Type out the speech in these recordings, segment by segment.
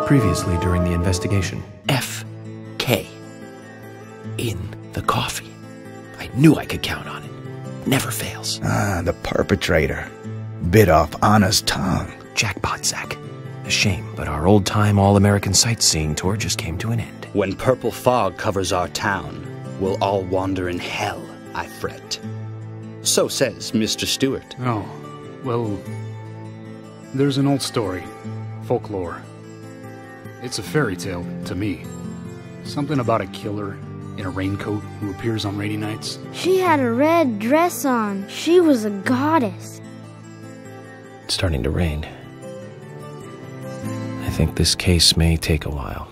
previously during the investigation. F.K. in the coffee. I knew I could count on it. Never fails. Ah, the perpetrator. Bit off Anna's tongue. Jackpot, Zach. A shame, but our old-time all-American sightseeing tour just came to an end. When purple fog covers our town, we'll all wander in hell, I fret. So says Mr. Stewart. Oh, well, there's an old story. Folklore. It's a fairy tale, to me. Something about a killer in a raincoat who appears on rainy nights. She had a red dress on. She was a goddess. It's starting to rain. I think this case may take a while.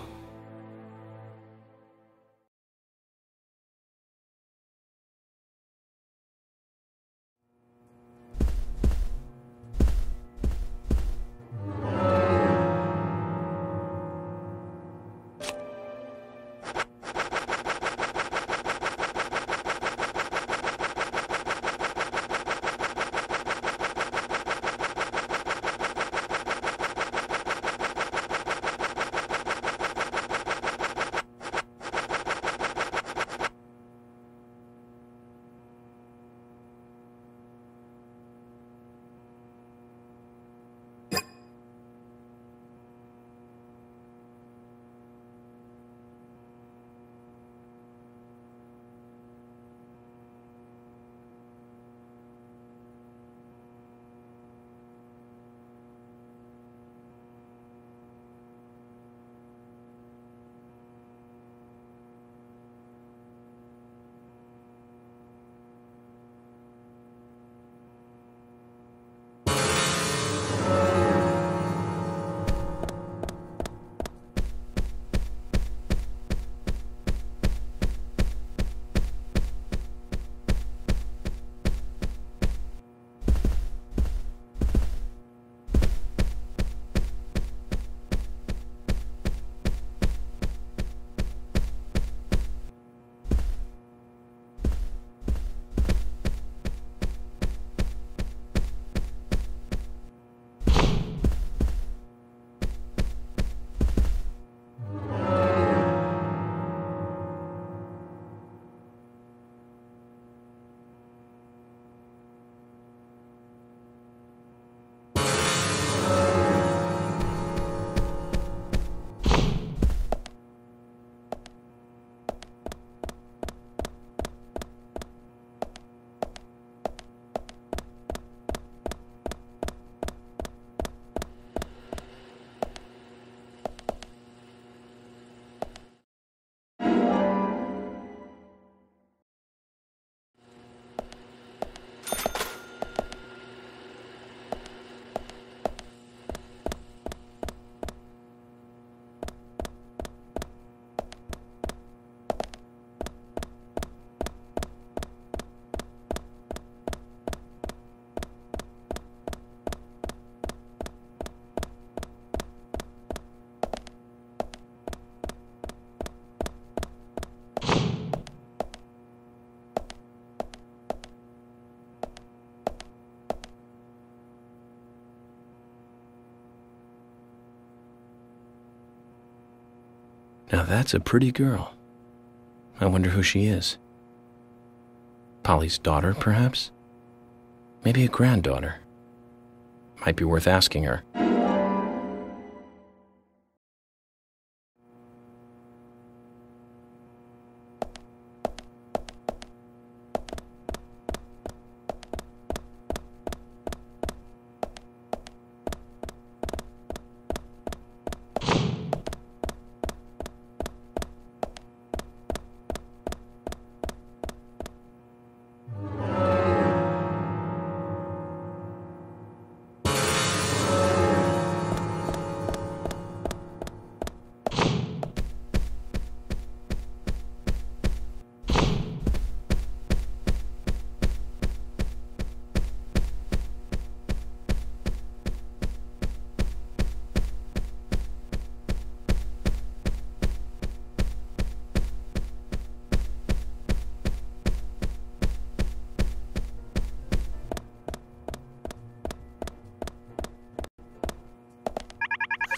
Now that's a pretty girl. I wonder who she is. Polly's daughter, perhaps? Maybe a granddaughter. Might be worth asking her.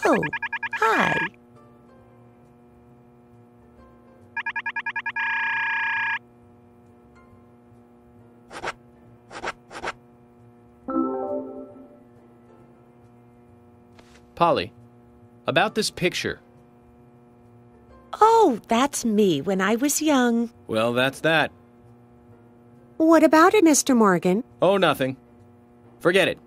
Oh, Hi. Polly, about this picture. Oh, that's me when I was young. Well, that's that. What about it, Mr. Morgan? Oh, nothing. Forget it.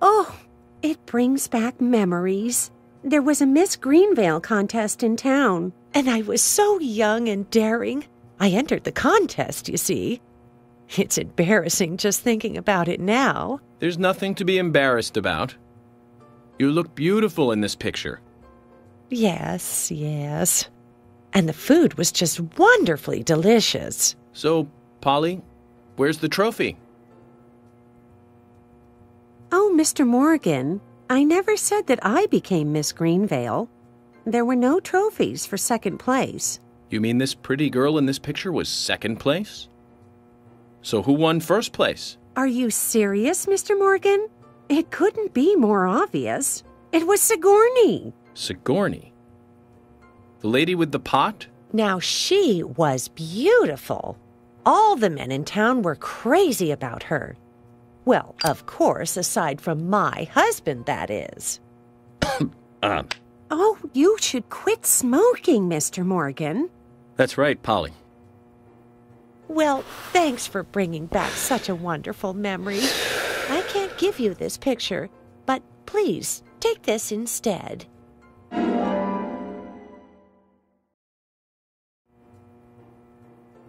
Oh, it brings back memories. There was a Miss Greenvale contest in town, and I was so young and daring. I entered the contest, you see. It's embarrassing just thinking about it now. There's nothing to be embarrassed about. You look beautiful in this picture. Yes, yes. And the food was just wonderfully delicious. So, Polly, where's the trophy? Oh, Mr. Morgan, I never said that I became Miss Greenvale. There were no trophies for second place. You mean this pretty girl in this picture was second place? So who won first place? Are you serious, Mr. Morgan? It couldn't be more obvious. It was Sigourney. Sigourney? The lady with the pot? Now, she was beautiful. All the men in town were crazy about her. Well, of course, aside from my husband, that is. Oh, you should quit smoking, Mr. Morgan. That's right, Polly. Well, thanks for bringing back such a wonderful memory. I can't give you this picture, but please take this instead.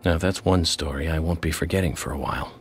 Now, that's one story I won't be forgetting for a while.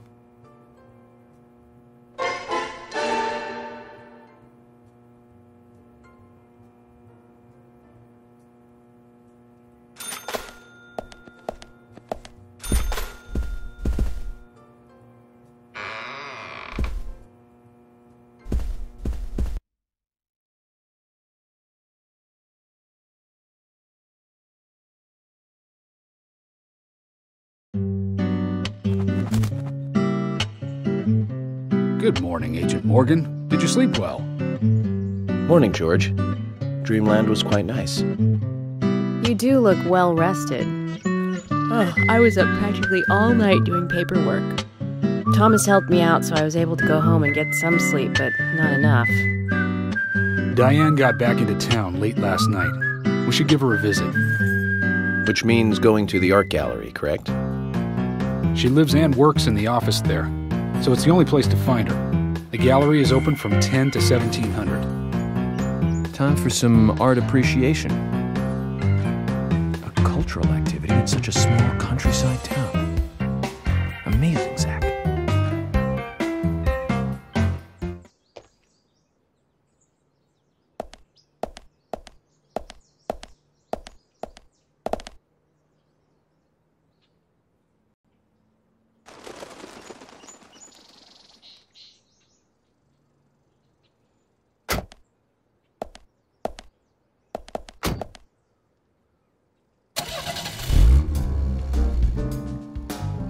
Good morning, Agent Morgan. Did you sleep well? Morning, George. Dreamland was quite nice. You do look well rested. Oh, I was up practically all night doing paperwork. Thomas helped me out, so I was able to go home and get some sleep, but not enough. Diane got back into town late last night. We should give her a visit. Which means going to the art gallery, correct? She lives and works in the office there, so it's the only place to find her. The gallery is open from 10 to 1700. Time for some art appreciation. A cultural activity in such a small countryside town. Amazing, Zach.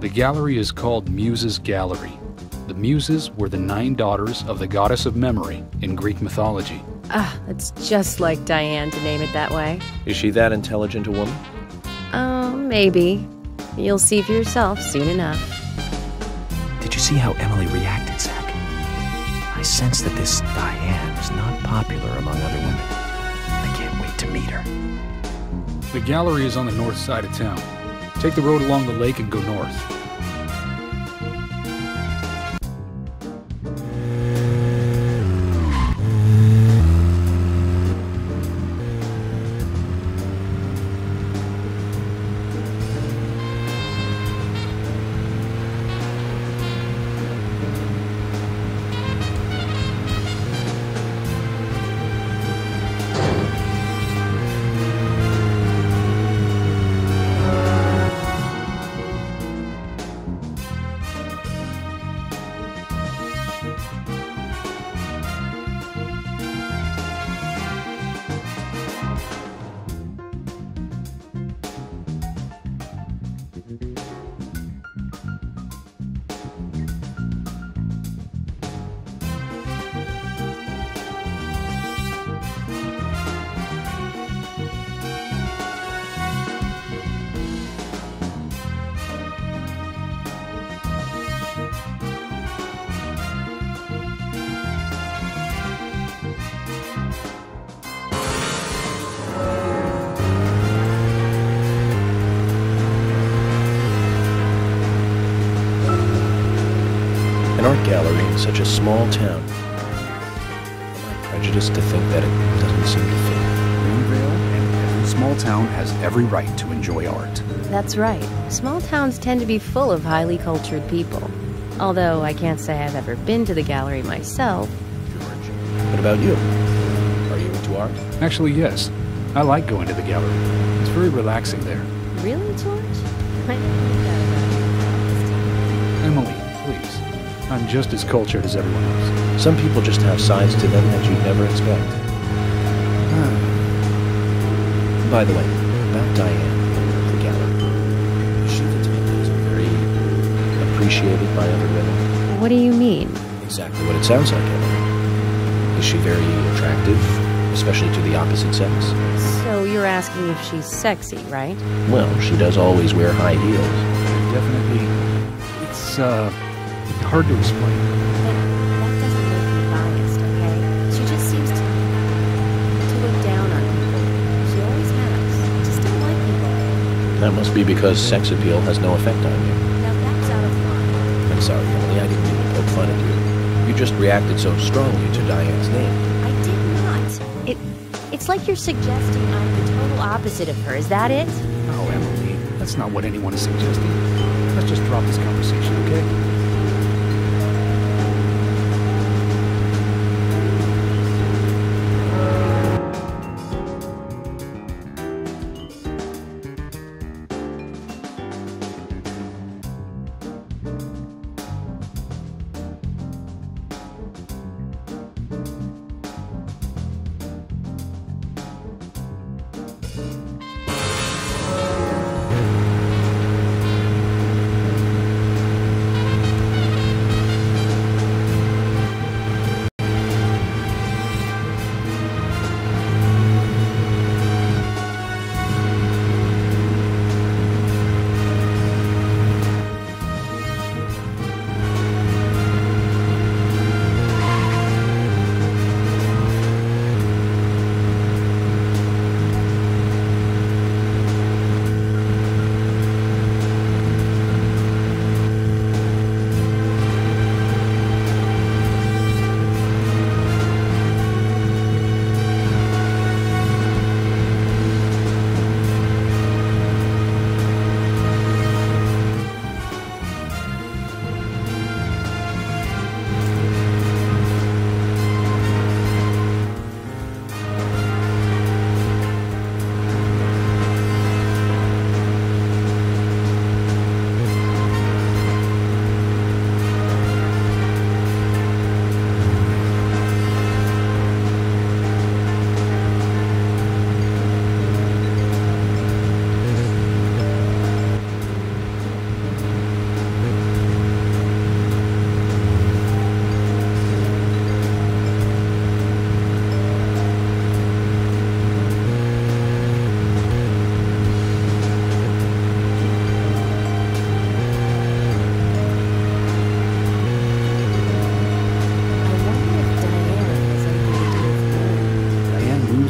The gallery is called Muses Gallery. The Muses were the 9 daughters of the goddess of memory in Greek mythology. It's just like Diane to name it that way. Is she that intelligent a woman? Maybe. You'll see for yourself soon enough. Did you see how Emily reacted, Zach? I sense that this Diane is not popular among other women. I can't wait to meet her. The gallery is on the north side of town. Take the road along the lake and go north. gallery in such a small town. Am I prejudiced to think that it doesn't seem to fit? Greenvale and every small town has every right to enjoy art. That's right. Small towns tend to be full of highly cultured people. Although I can't say I've ever been to the gallery myself. George, what about you? Are you into art? Actually, yes. I like going to the gallery. It's very relaxing there. Really, George? I didn't think that about Emily, please. I'm just as cultured as everyone else. Some people just have sides to them that you'd never expect. By the way, about Diane, the gallery. Is she the type who's very appreciated by other women? What do you mean? Exactly what it sounds like, Emily. Is she very attractive, especially to the opposite sex? So you're asking if she's sexy, right? Well, she does always wear high heels. Definitely. It's, hard to explain. That doesn't make me biased, okay? She just seems to look down on people. She always has. I just don't like people. That must be because sex appeal has no effect on you. Now that's out of line. I'm sorry, Emily, I didn't mean to poke fun at you. You just reacted so strongly to Diane's name. I did not. It's like you're suggesting I'm the total opposite of her. Is that it? Oh, Emily, that's not what anyone is suggesting. Let's just drop this conversation, okay?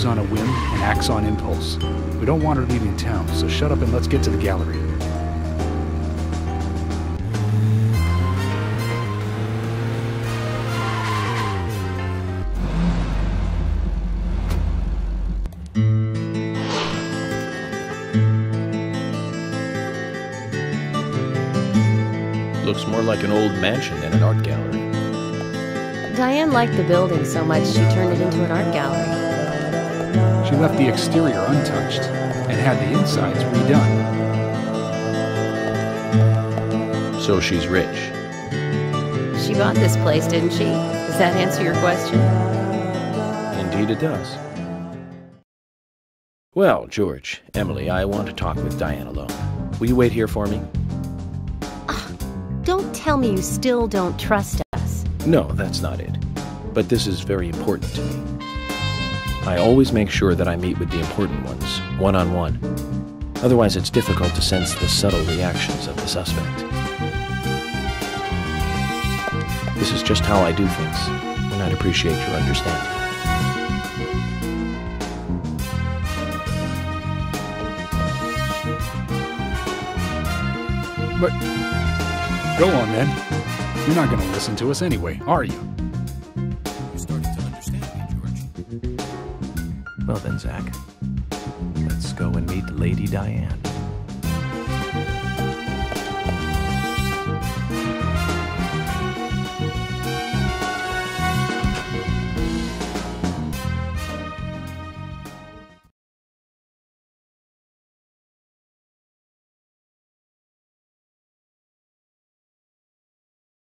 On a whim and acts on impulse. We don't want her leaving town, so shut up and let's get to the gallery. Looks more like an old mansion than an art gallery. Diane liked the building so much she turned it into an art gallery. She left the exterior untouched and had the insides redone. So she's rich. She bought this place, didn't she? Does that answer your question? Indeed it does. Well, George, Emily, I want to talk with Diane alone. Will you wait here for me? Don't tell me you still don't trust us. No, that's not it. But this is very important to me. I always make sure that I meet with the important ones, one-on-one. Otherwise, it's difficult to sense the subtle reactions of the suspect. This is just how I do things, and I'd appreciate your understanding. But go on, then. You're not gonna listen to us anyway, are you? You're starting to understand me, George. Well then, Zach, let's go and meet Lady Diane.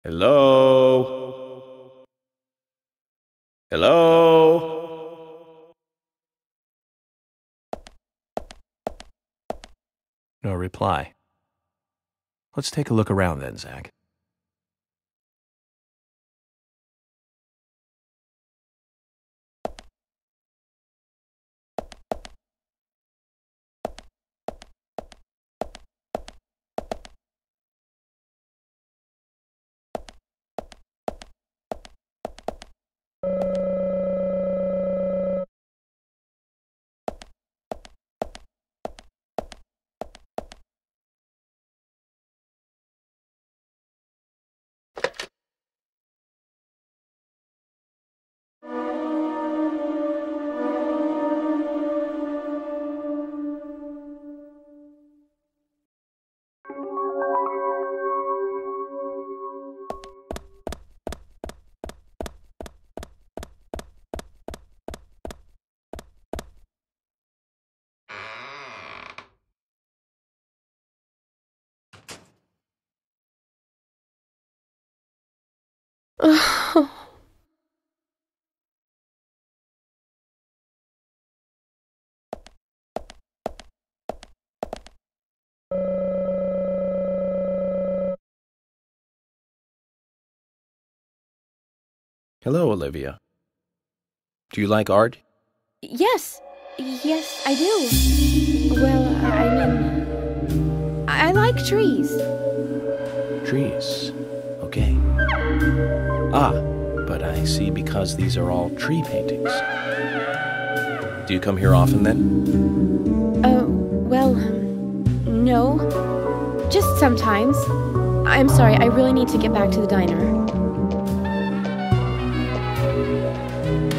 Hello? Hello? No reply. Let's take a look around then, Zach. Hello, Olivia. Do you like art? Yes, I do. Well, I mean, I like trees. Trees. Okay. Ah, but I see because these are all tree paintings. Do you come here often then? Well, no. Just sometimes. I'm sorry, I really need to get back to the diner.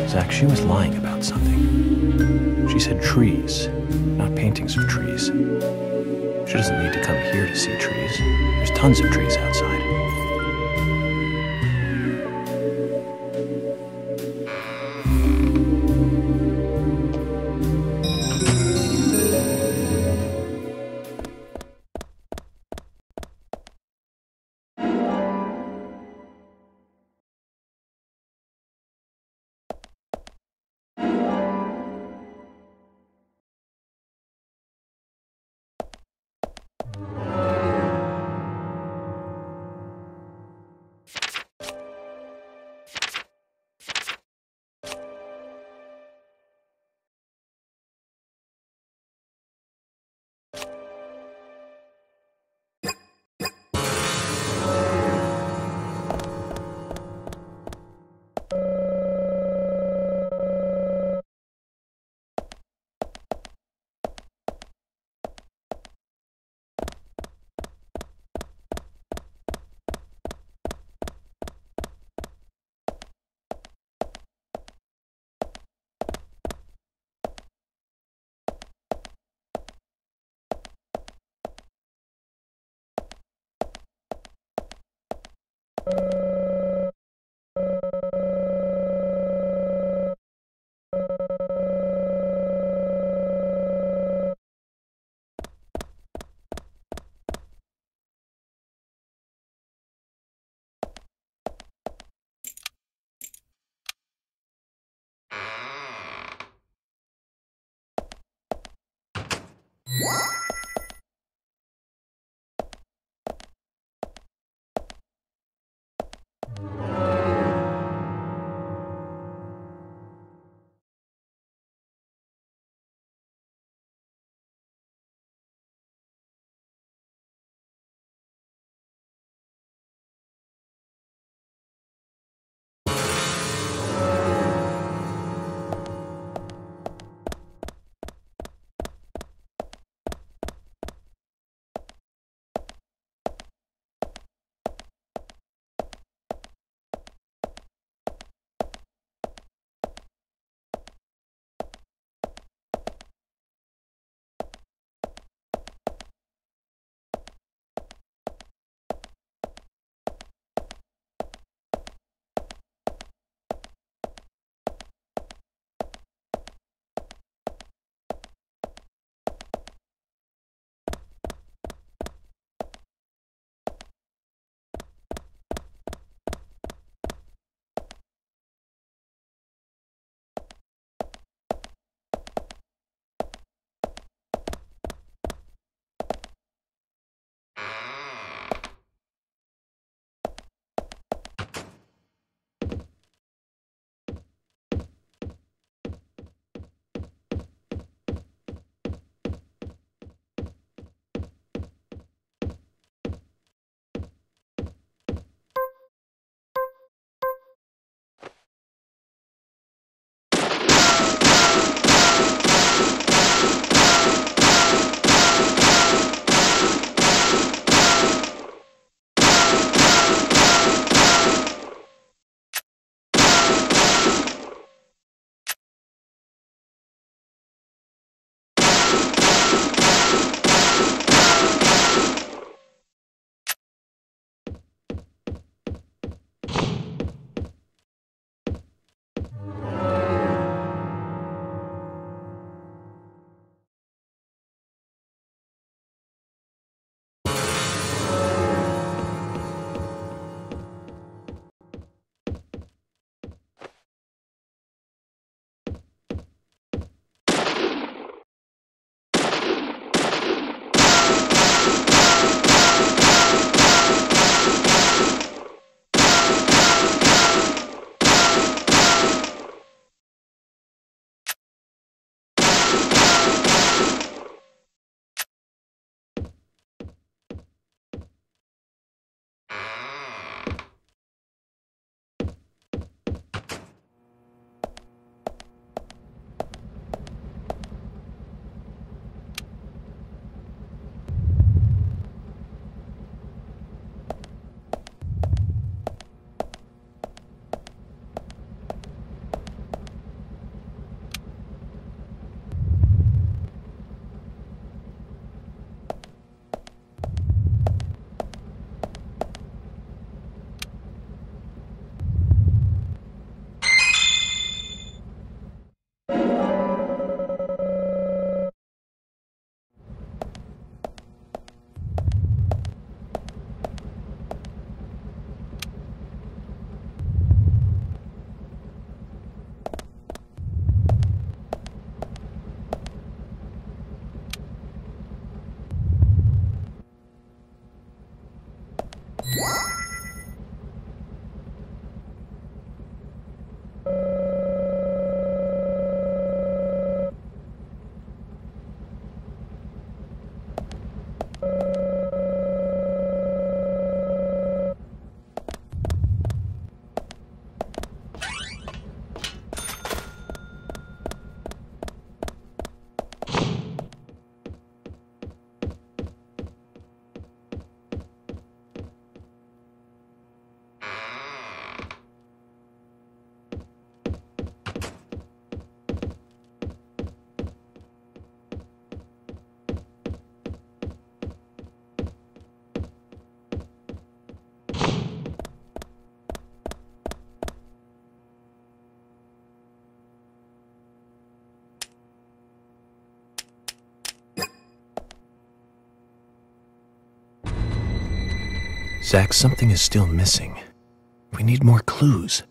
Zach, she was lying about something. She said trees, not paintings of trees. She doesn't need to come here to see trees. There's tons of trees outside. Zach, something is still missing. We need more clues.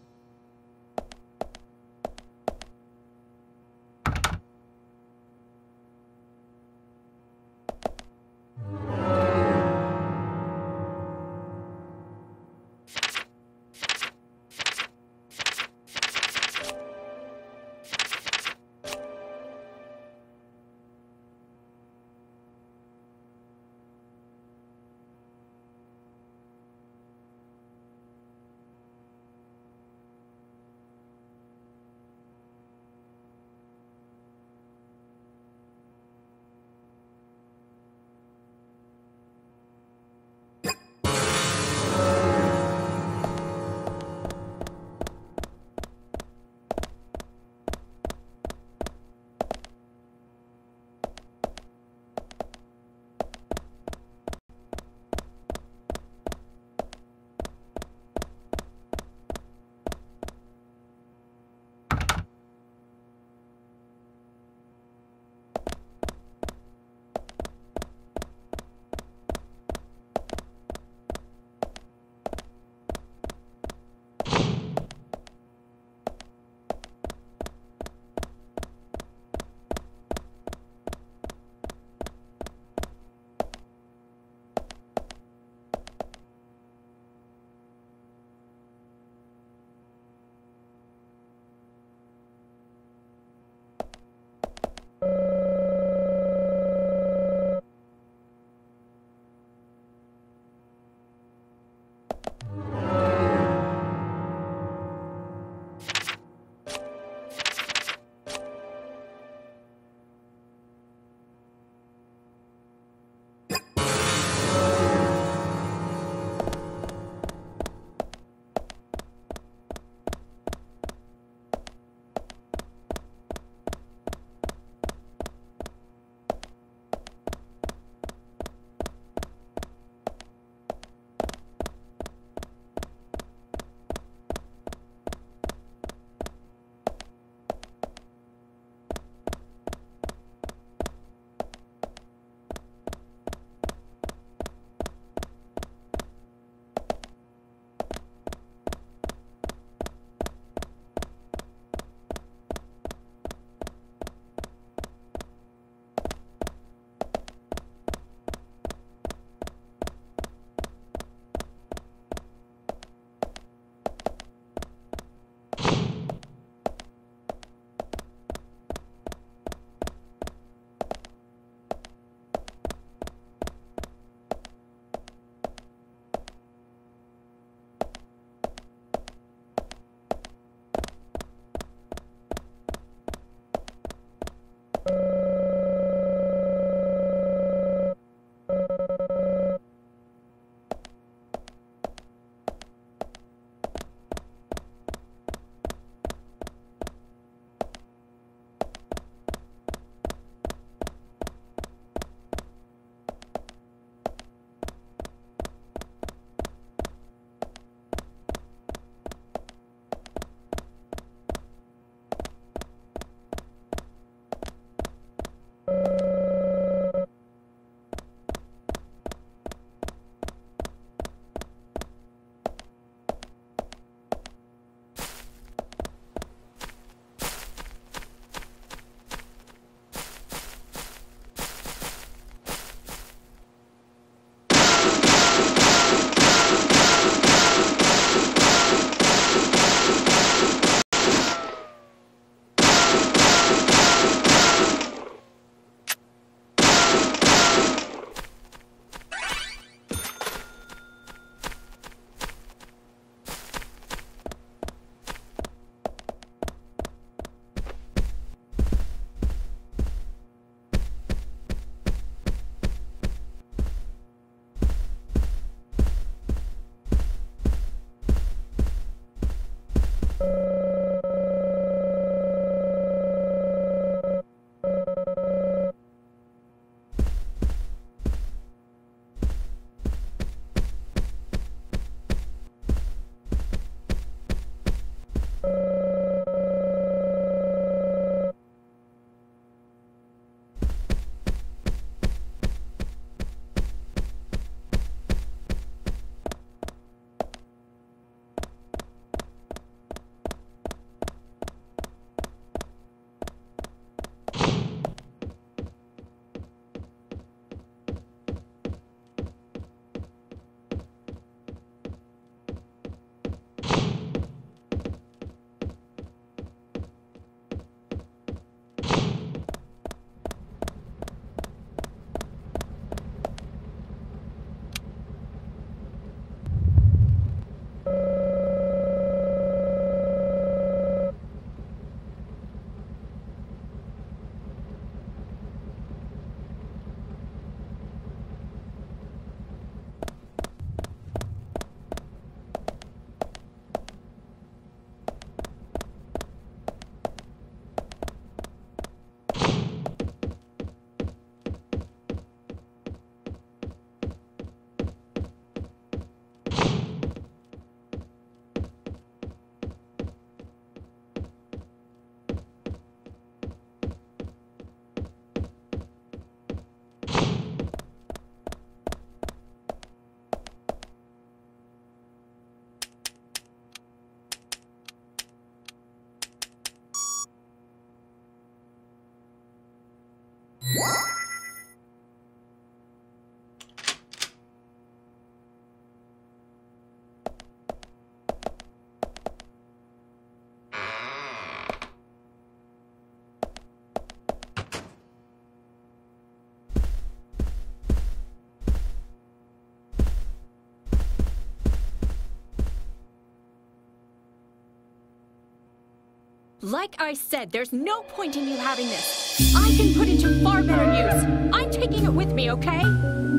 Like I said, there's no point in you having this. I can put it to far better use. I'm taking it with me, okay?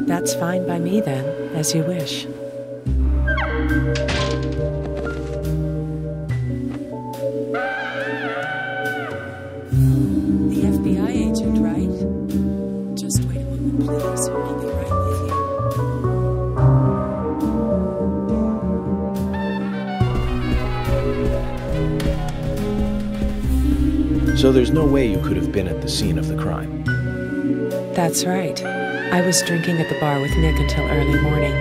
That's fine by me then, as you wish. The FBI agent, right? Just wait a moment, please. I'll be right with you. So there's no way you could have been at the scene of the crime. That's right. I was drinking at the bar with Nick until early morning.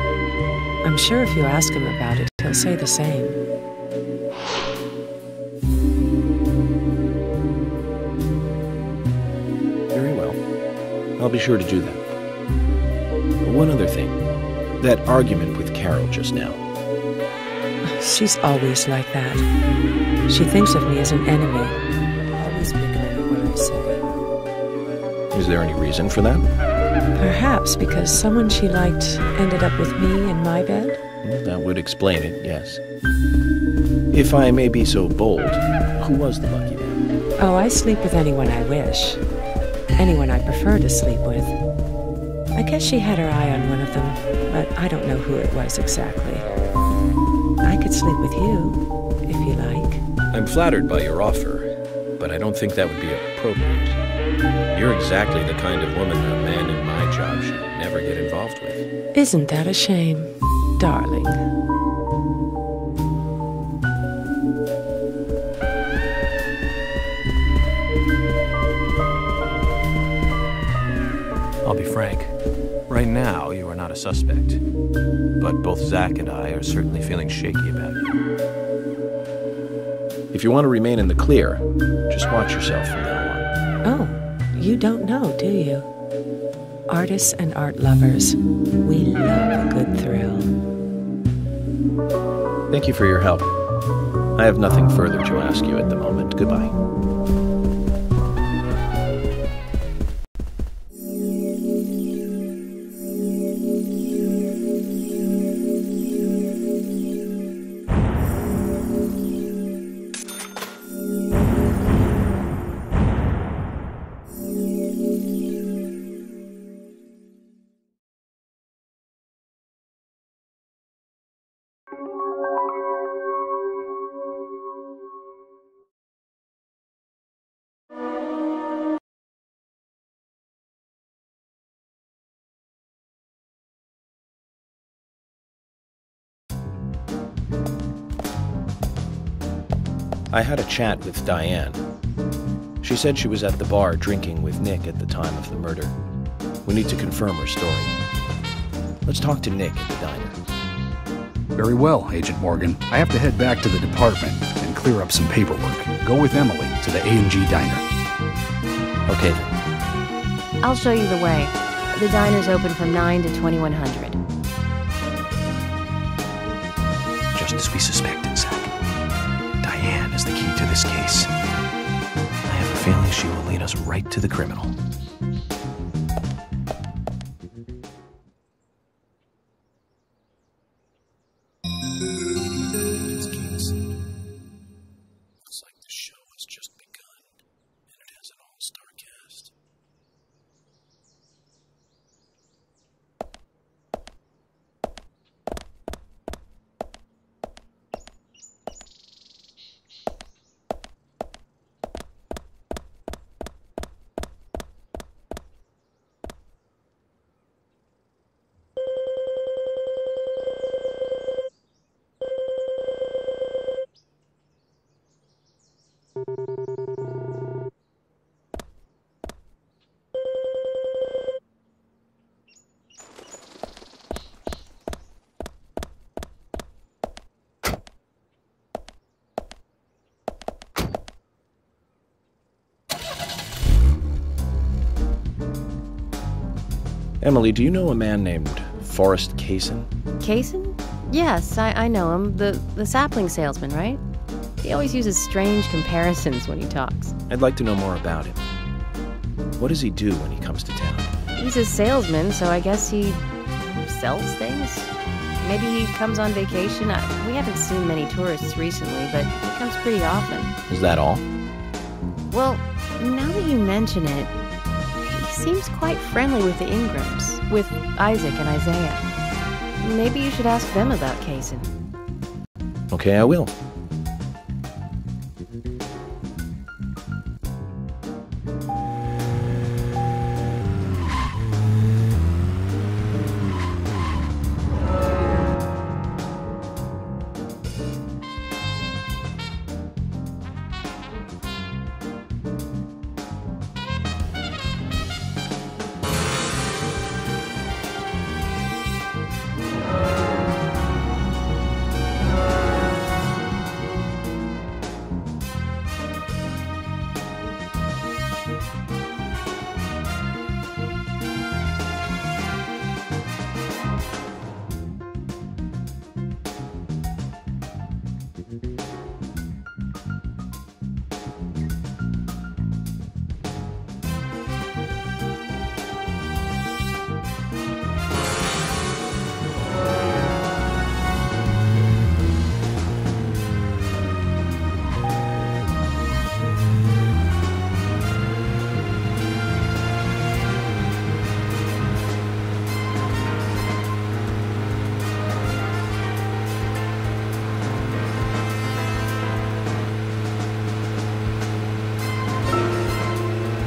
I'm sure if you ask him about it, he'll say the same. Very well. I'll be sure to do that. One other thing. That argument with Carol just now. She's always like that. She thinks of me as an enemy. Always bickering what I say. Is there any reason for that? Perhaps because someone she liked ended up with me in my bed? Well, that would explain it, yes. If I may be so bold, who was the lucky man? Oh, I sleep with anyone I wish. Anyone I prefer to sleep with. I guess she had her eye on one of them, but I don't know who it was exactly. I could sleep with you, if you like. I'm flattered by your offer, but I don't think that would be appropriate. You're exactly the kind of woman a man in my job should never get involved with. Isn't that a shame, darling? I'll be frank. Right now, you are not a suspect. But both Zach and I are certainly feeling shaky about you. If you want to remain in the clear, just watch yourself from now on. Oh. You don't know, do you? Artists and art lovers, we love a good thrill. Thank you for your help. I have nothing further to ask you at the moment. Goodbye. I had a chat with Diane. She said she was at the bar drinking with Nick at the time of the murder. We need to confirm her story. Let's talk to Nick at the diner. Very well, Agent Morgan. I have to head back to the department and clear up some paperwork. Go with Emily to the A&G diner. Okay then. I'll show you the way. The diner's open from 9 to 2100. Just as we suspected, Zach. Diane is the key to this case. I have a feeling she will lead us right to the criminal. Looks like the show has just begun, and it has an all-star cast. Emily, do you know a man named Forrest Kaysen? Kaysen? Yes, I know him. The sapling salesman, right? He always uses strange comparisons when he talks. I'd like to know more about him. What does he do when he comes to town? He's a salesman, so I guess he sells things? Maybe he comes on vacation. We haven't seen many tourists recently, but he comes pretty often. Is that all? Well, now that you mention it, he seems quite friendly with the Ingrams, with Isaac and Isaiah. Maybe you should ask them about Kaysen. Okay, I will.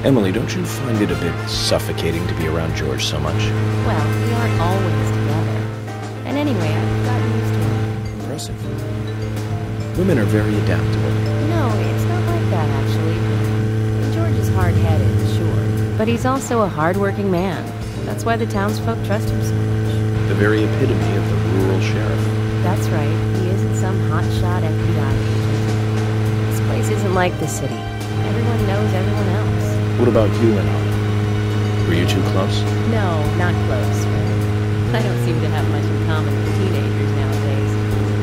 Emily, don't you find it a bit suffocating to be around George so much? Well, we aren't always together. And anyway, I've gotten used to him. Impressive. Women are very adaptable. No, it's not like that, actually. George is hard-headed, sure. But he's also a hard-working man. That's why the townsfolk trust him so much. The very epitome of the rural sheriff. That's right. He isn't some hotshot FBI agent. This place isn't like the city. Everyone knows everyone else. What about you and Anna? Were you too close? No, not close. I don't seem to have much in common with teenagers nowadays.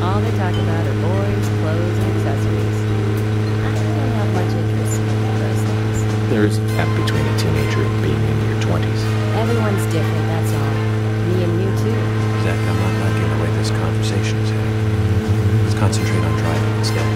All they talk about are boys, clothes, and accessories. I don't have much interest in those things. There is a gap between a teenager and being in your 20s. Everyone's different, that's all. Me and you too. Zach, I'm not liking the way this conversation is heading. Let's concentrate on driving instead.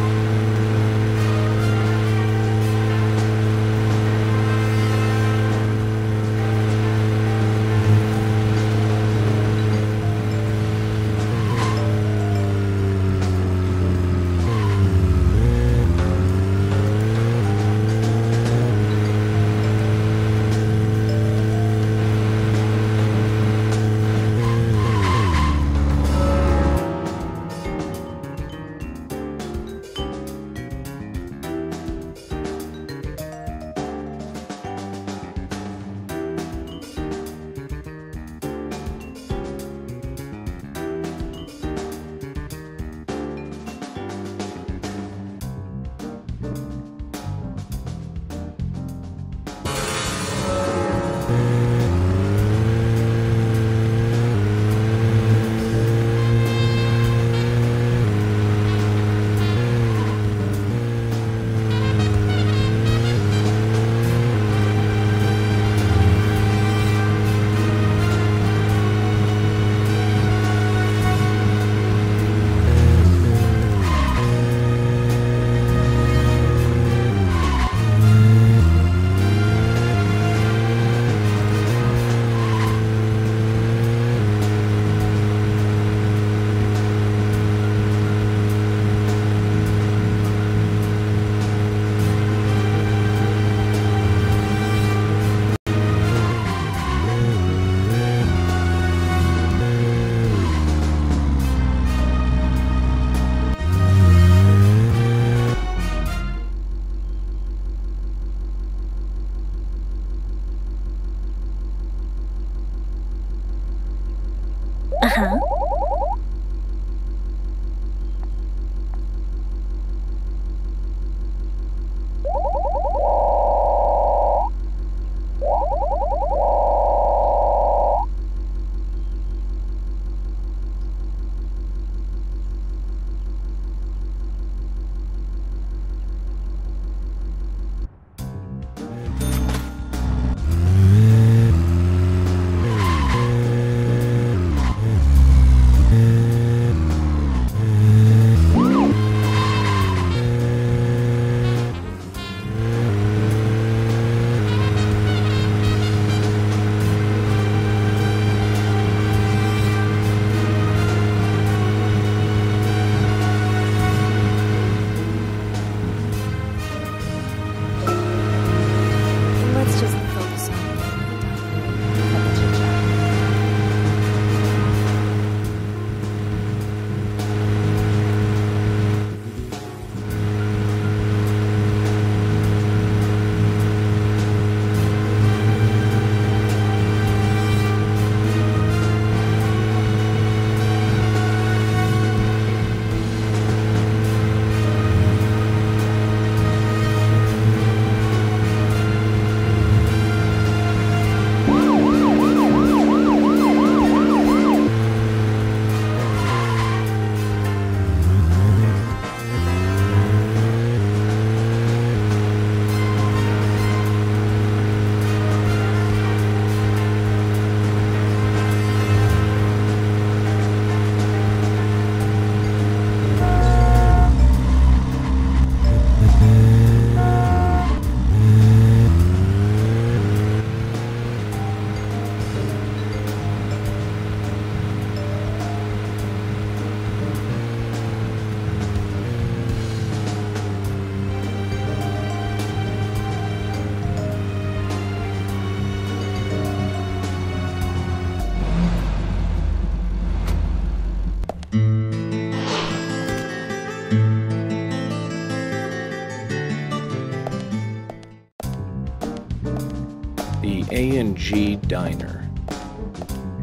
The A&G Diner.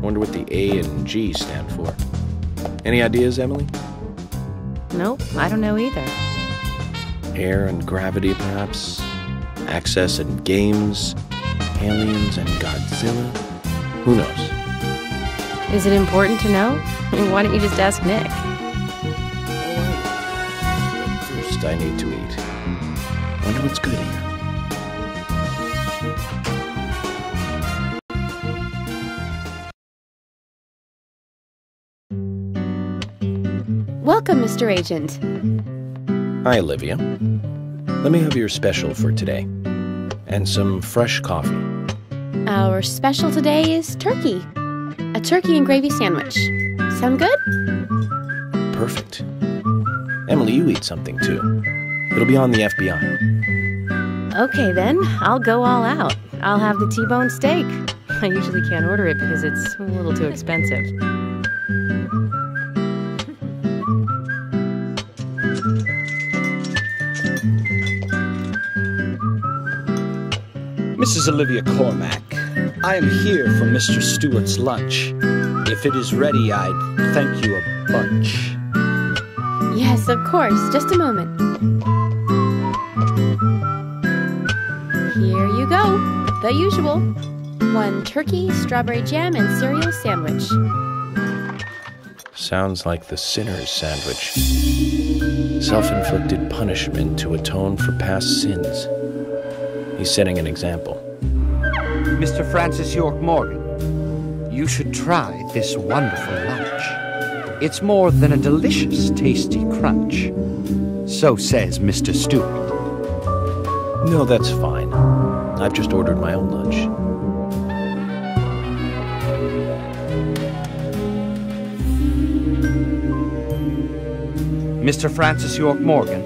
Wonder what the A and G stand for. Any ideas, Emily? Nope, I don't know either. Air and gravity, perhaps? Access and games? Aliens and Godzilla? Who knows? Is it important to know? Why don't you just ask Nick? But first, I need to eat. Wonder what's good here. Welcome, Mr. Agent. Hi, Olivia. Let me have your special for today. And some fresh coffee. Our special today is turkey. A turkey and gravy sandwich. Sound good? Perfect. Emily, you eat something too. It'll be on the FBI. Okay then, I'll go all out. I'll have the T-bone steak. I usually can't order it because it's a little too expensive. Mrs. Olivia Cormack, I am here for Mr. Stewart's lunch. If it is ready, I'd thank you a bunch. Yes, of course. Just a moment. Here you go. The usual. 1 turkey, strawberry jam, and cereal sandwich. Sounds like the sinner's sandwich. Self-inflicted punishment to atone for past sins. He's setting an example. Mr. Francis York Morgan, you should try this wonderful lunch. It's more than a delicious, tasty crunch. So says Mr. Stewart. No, that's fine. I've just ordered my own lunch. Mr. Francis York Morgan,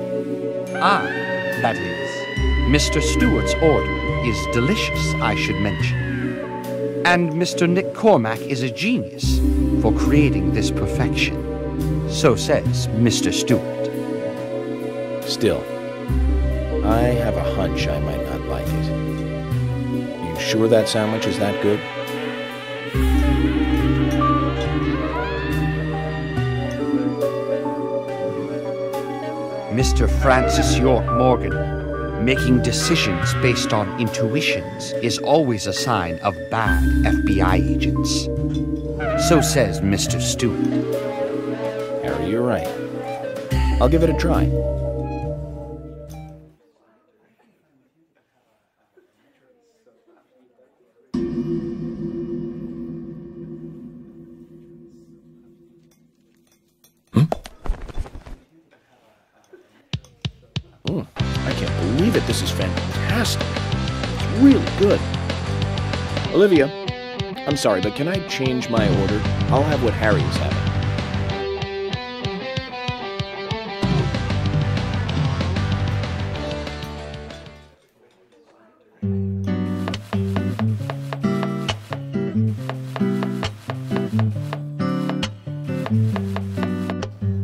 that is, Mr. Stewart's order is delicious, I should mention. And Mr. Nick Cormack is a genius for creating this perfection. So says Mr. Stewart. Still, I have a hunch I might not like it. You sure that sandwich is that good? Mr. Francis York Morgan, making decisions based on intuitions is always a sign of bad FBI agents. So says Mr. Stewart. Harry, you're right. I'll give it a try. I can't believe it. This is fantastic. It's really good. Olivia, I'm sorry, but can I change my order? I'll have what Harry is having.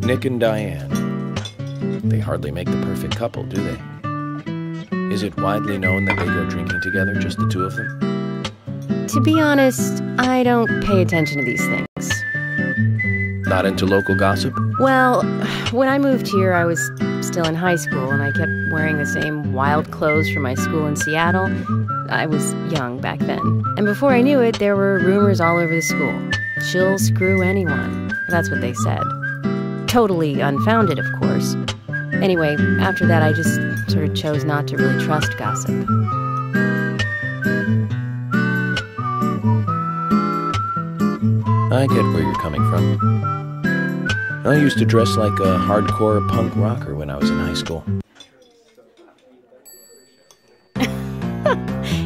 Nick and Diane. They hardly make the perfect couple, do they? Is it widely known that they go drinking together, just the two of them? To be honest, I don't pay attention to these things. Not into local gossip? Well, when I moved here, I was still in high school, and I kept wearing the same wild clothes from my school in Seattle. I was young back then. And before I knew it, there were rumors all over the school. She'll screw anyone. That's what they said. Totally unfounded, of course. Anyway, after that, I just sort of chose not to really trust gossip. I get where you're coming from. I used to dress like a hardcore punk rocker when I was in high school.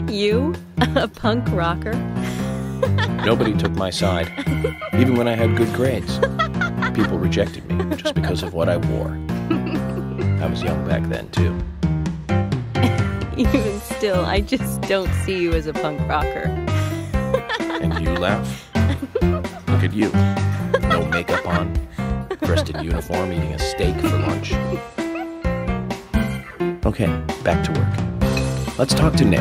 You? A punk rocker? Nobody took my side, even when I had good grades. People rejected me just because of what I wore. I was young back then, too. Even still, I just don't see you as a punk rocker. And you laugh? Look at you. No makeup on, dressed in uniform, eating a steak for lunch. Okay, back to work. Let's talk to Nick.